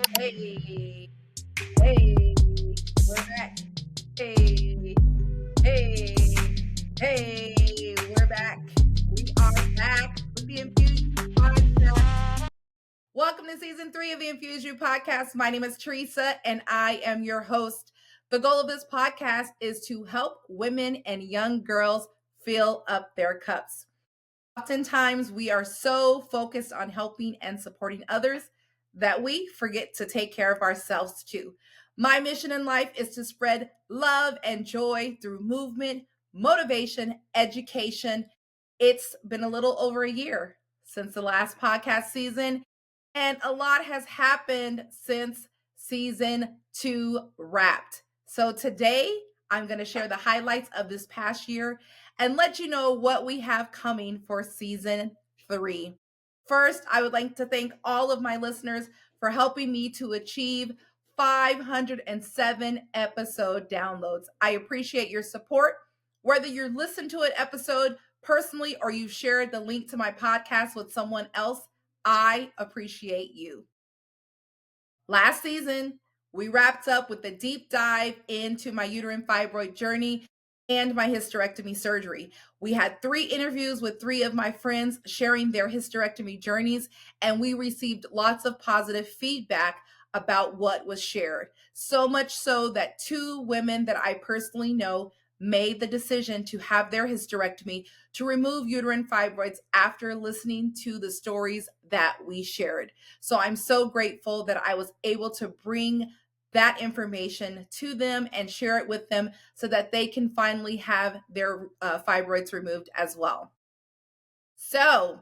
Hey, hey, we're back. Hey, hey, hey, we're back. We are back with the Infuse You Podcast. Welcome to season 3 of the Infuse You Podcast. My name is Teresa and I am your host. The goal of this podcast is to help women and young girls fill up their cups. Oftentimes, we are so focused on helping and supporting others that we forget to take care of ourselves too. My mission in life is to spread love and joy through movement, motivation, education. It's been a little over a year since the last podcast season, and a lot has happened since season 2 wrapped. So today, I'm going to share the highlights of this past year and let you know what we have coming for season 3. First, I would like to thank all of my listeners for helping me to achieve 507 episode downloads. I appreciate your support. Whether you listened to an episode personally or you've shared the link to my podcast with someone else, I appreciate you. Last season, we wrapped up with a deep dive into my uterine fibroid journey and my hysterectomy surgery. We had 3 interviews with 3 of my friends sharing their hysterectomy journeys, and we received lots of positive feedback about what was shared. So much so that 2 women that I personally know made the decision to have their hysterectomy to remove uterine fibroids after listening to the stories that we shared. So I'm so grateful that I was able to bring that information to them and share it with them so that they can finally have their fibroids removed as well. So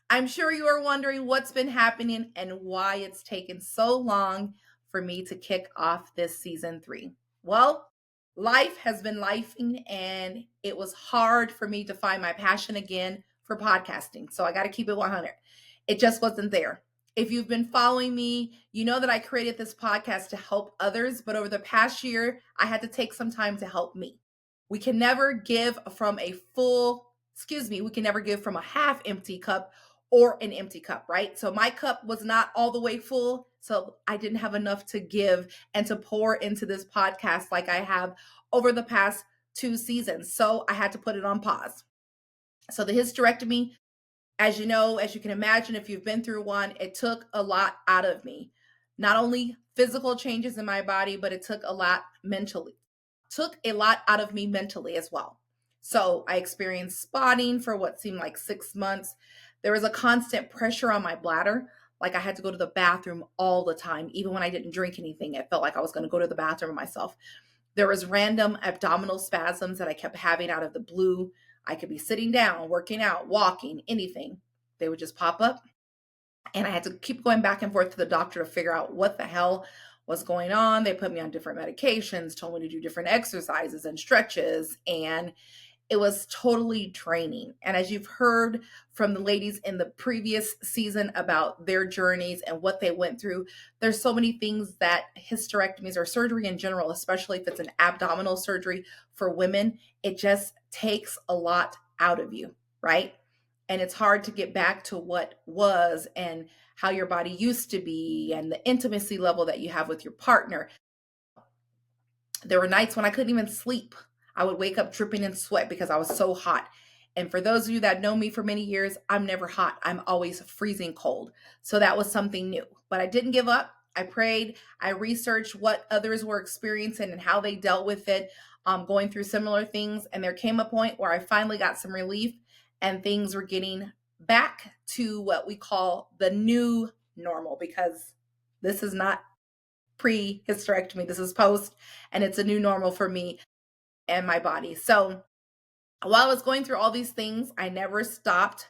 I'm sure you are wondering what's been happening and why it's taken so long for me to kick off this season 3. Well, life has been lifing and it was hard for me to find my passion again for podcasting. So I got to keep it 100. It just wasn't there. If you've been following me, you know that I created this podcast to help others, but over the past year, I had to take some time to help me. We can never give from a we can never give from a half empty cup or an empty cup, right? So my cup was not all the way full, so I didn't have enough to give and to pour into this podcast like I have over the past 2 seasons. So I had to put it on pause. So the hysterectomy, as you know, as you can imagine, if you've been through one, it took a lot out of me. Not only physical changes in my body, but it took a lot out of me mentally as well. So I experienced spotting for what seemed like 6 months. There was a constant pressure on my bladder. Like I had to go to the bathroom all the time. Even when I didn't drink anything, it felt like I was going to go to the bathroom myself. There was random abdominal spasms that I kept having out of the blue. I could be sitting down, working out, walking, anything. They would just pop up. And I had to keep going back and forth to the doctor to figure out what the hell was going on. They put me on different medications, told me to do different exercises and stretches, and it was totally draining. And as you've heard from the ladies in the previous season about their journeys and what they went through, there's so many things that hysterectomies or surgery in general, especially if it's an abdominal surgery for women, it just takes a lot out of you, right? And it's hard to get back to what was and how your body used to be and the intimacy level that you have with your partner. There were nights when I couldn't even sleep. I would wake up dripping in sweat because I was so hot. And for those of you that know me for many years, I'm never hot. I'm always freezing cold. So that was something new. But I didn't give up. I prayed. I researched what others were experiencing and how they dealt with it, going through similar things. And there came a point where I finally got some relief and things were getting back to what we call the new normal, because this is not pre-hysterectomy. This is post, and it's a new normal for me and my body. So while I was going through all these things, I never stopped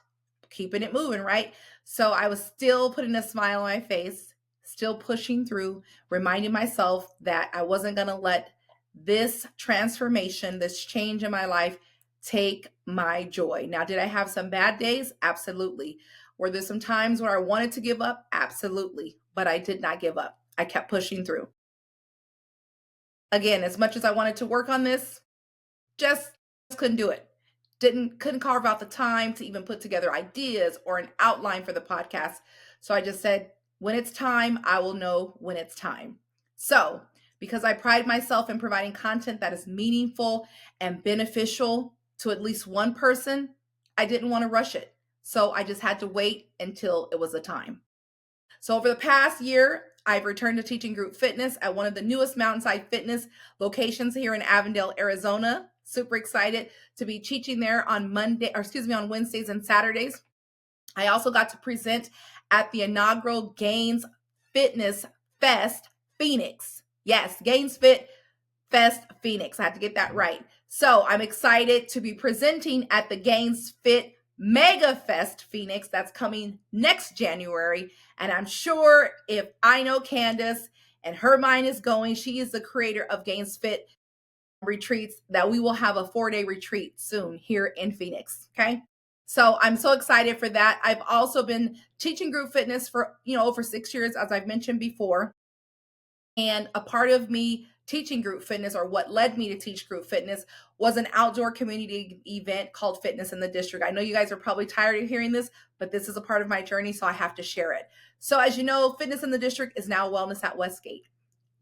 keeping it moving, right? So I was still putting a smile on my face, still pushing through, reminding myself that I wasn't going to let this transformation, this change in my life, take my joy. Now, did I have some bad days? Absolutely. Were there some times where I wanted to give up? Absolutely. But I did not give up. I kept pushing through. Again, as much as I wanted to work on this, just couldn't do it. Couldn't carve out the time to even put together ideas or an outline for the podcast. So I just said, When it's time, I will know when it's time. So, because I pride myself in providing content that is meaningful and beneficial to at least one person, I didn't want to rush it. So, I just had to wait until it was the time. So, over the past year, I've returned to teaching group fitness at one of the newest mountainside fitness locations here in Avondale, Arizona. Super excited to be teaching there on on Wednesdays and Saturdays. I also got to present at the inaugural Gains Fitness Fest Phoenix. Yes, Gains Fit Fest Phoenix. I had to get that right. So I'm excited to be presenting at the Gains Fit Mega Fest Phoenix that's coming next January. And I'm sure if I know Candace and her mind is going, she is the creator of Gains Fit retreats, that we will have a 4-day retreat soon here in Phoenix. Okay. So I'm so excited for that. I've also been teaching group fitness for, over 6 years, as I've mentioned before. And a part of me teaching group fitness, or what led me to teach group fitness, was an outdoor community event called Fitness in the District. I know you guys are probably tired of hearing this, but this is a part of my journey, so I have to share it. So as you know, Fitness in the District is now Wellness at Westgate.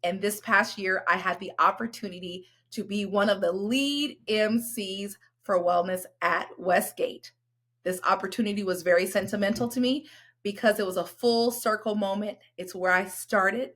And this past year, I had the opportunity to be one of the lead MCs for Wellness at Westgate. This opportunity was very sentimental to me because it was a full circle moment. It's where I started.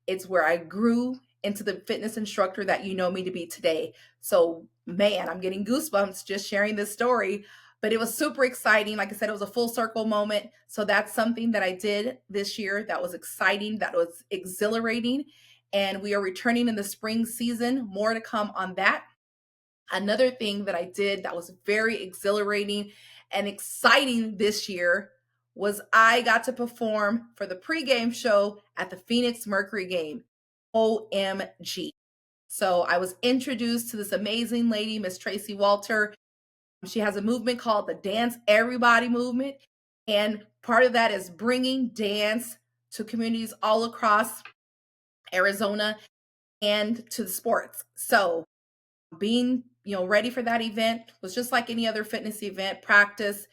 It's where I grew into the fitness instructor that you know me to be today. So, man, I'm getting goosebumps just sharing this story, but it was super exciting. Like I said, it was a full circle moment. So that's something that I did this year that was exciting, that was exhilarating. And we are returning in the spring season. More to come on that. Another thing that I did that was very exhilarating and exciting this year was I got to perform for the pregame show at the Phoenix Mercury game. OMG. So I was introduced to this amazing lady, Miss Tracy Walter. She has a movement called the Dance Everybody movement. And part of that is bringing dance to communities all across Arizona and to the sports. So being, ready for that event was just like any other fitness event. Practice,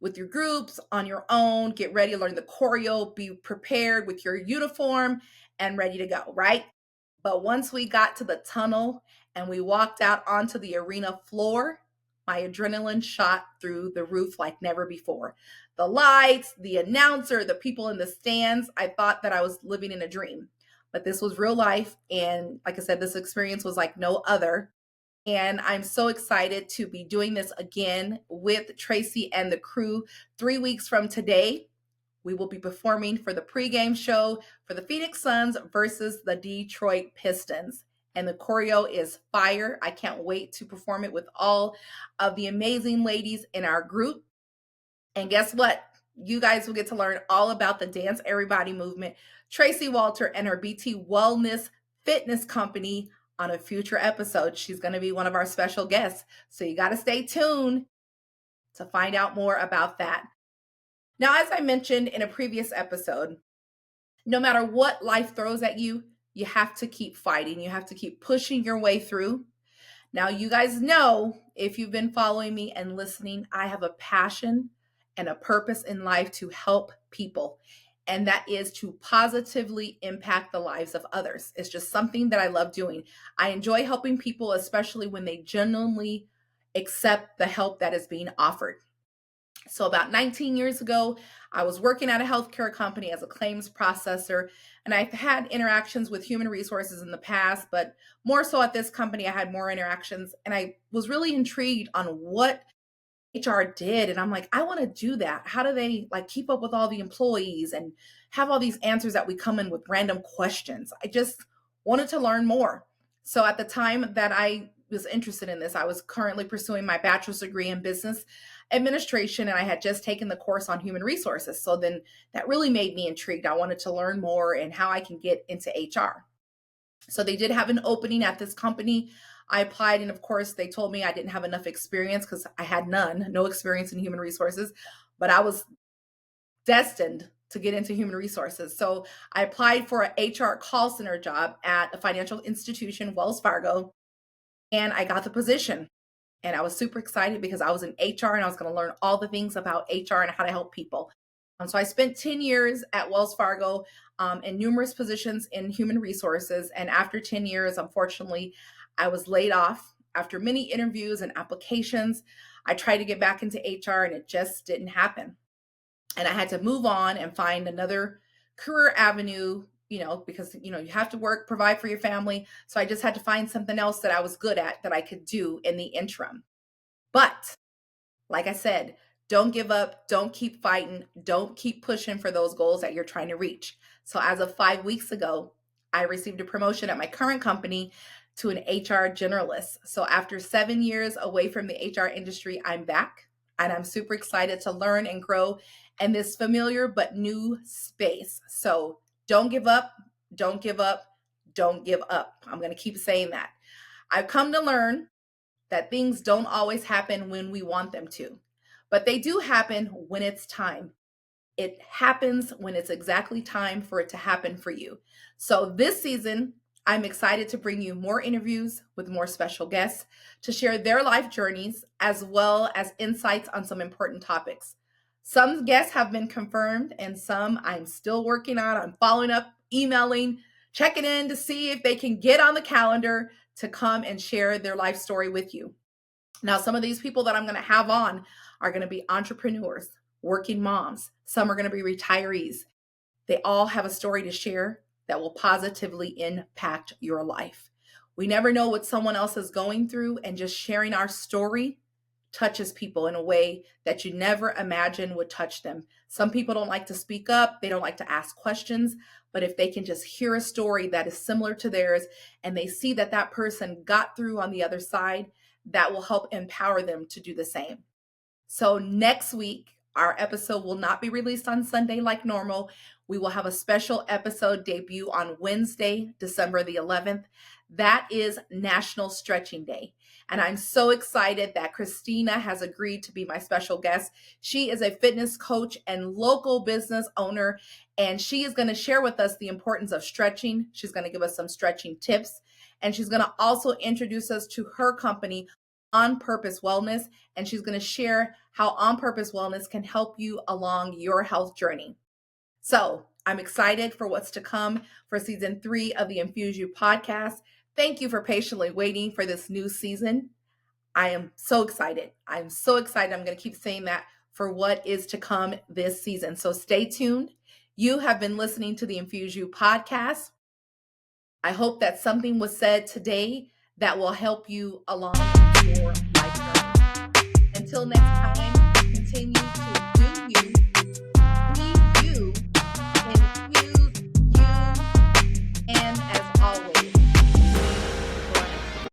with your groups on your own, get ready to learn the choreo, be prepared with your uniform and ready to go, right? But once we got to the tunnel and we walked out onto the arena floor, my adrenaline shot through the roof like never before. The lights, the announcer, the people in the stands, I thought that I was living in a dream. But this was real life. And like I said, this experience was like no other. And I'm so excited to be doing this again with Tracy and the crew 3 weeks from today. We will be performing for the pregame show for the Phoenix Suns versus the Detroit Pistons. And the choreo is fire. I can't wait to perform it with all of the amazing ladies in our group. And guess what? You guys will get to learn all about the Dance Everybody movement, Tracy Walter and her BT Wellness Fitness Company on a future episode. She's going to be one of our special guests. So you got to stay tuned to find out more about that. Now, as I mentioned in a previous episode, no matter what life throws at you, you have to keep fighting. You have to keep pushing your way through. Now, you guys know, if you've been following me and listening, I have a passion and a purpose in life to help people. And that is to positively impact the lives of others. It's just something that I love doing. I enjoy helping people, especially when they genuinely accept the help that is being offered. So about 19 years ago, I was working at a healthcare company as a claims processor, and I've had interactions with human resources in the past, but more so at this company, I had more interactions, and I was really intrigued on what HR did. And I'm like, I want to do that. How do they keep up with all the employees and have all these answers that we come in with random questions? I just wanted to learn more. So at the time that I was interested in this, I was currently pursuing my bachelor's degree in business administration, and I had just taken the course on human resources. So then that really made me intrigued. I wanted to learn more and how I can get into HR. So they did have an opening at this company. I applied, and of course, they told me I didn't have enough experience because I had no experience in human resources, but I was destined to get into human resources. So I applied for an HR call center job at a financial institution, Wells Fargo, and I got the position. And I was super excited because I was in HR and I was going to learn all the things about HR and how to help people. So I spent 10 years at Wells Fargo in numerous positions in human resources. And after 10 years, unfortunately, I was laid off after many interviews and applications. I tried to get back into HR and it just didn't happen. And I had to move on and find another career avenue, because, you have to work, provide for your family. So I just had to find something else that I was good at that I could do in the interim. But like I said, don't give up, don't keep fighting, don't keep pushing for those goals that you're trying to reach. So as of 5 weeks ago, I received a promotion at my current company to an HR generalist. So after 7 years away from the HR industry, I'm back and I'm super excited to learn and grow in this familiar but new space. So don't give up, don't give up, don't give up. I'm going to keep saying that. I've come to learn that things don't always happen when we want them to, but they do happen when it's time. It happens when it's exactly time for it to happen for you. So this season, I'm excited to bring you more interviews with more special guests to share their life journeys as well as insights on some important topics. Some guests have been confirmed and some I'm still working on. I'm following up, emailing, checking in to see if they can get on the calendar to come and share their life story with you. Now, some of these people that I'm going to have on are going to be entrepreneurs, working moms. Some are going to be retirees. They all have a story to share that will positively impact your life. We never know what someone else is going through, and just sharing our story touches people in a way that you never imagined would touch them. Some people don't like to speak up. They don't like to ask questions. But if they can just hear a story that is similar to theirs and they see that that person got through on the other side, that will help empower them to do the same. So next week, our episode will not be released on Sunday like normal. We will have a special episode debut on Wednesday, December the 11th. That is National Stretching Day. And I'm so excited that Christina has agreed to be my special guest. She is a fitness coach and local business owner, and she is going to share with us the importance of stretching. She's going to give us some stretching tips, and she's going to also introduce us to her company, On Purpose Wellness, and she's going to share how On Purpose Wellness can help you along your health journey. So I'm excited for what's to come for season 3 of the Infuse You podcast. Thank you for patiently waiting for this new season. I am so excited. I'm so excited. I'm going to keep saying that for what is to come this season. So stay tuned. You have been listening to the Infuse You podcast. I hope that something was said today that will help you along your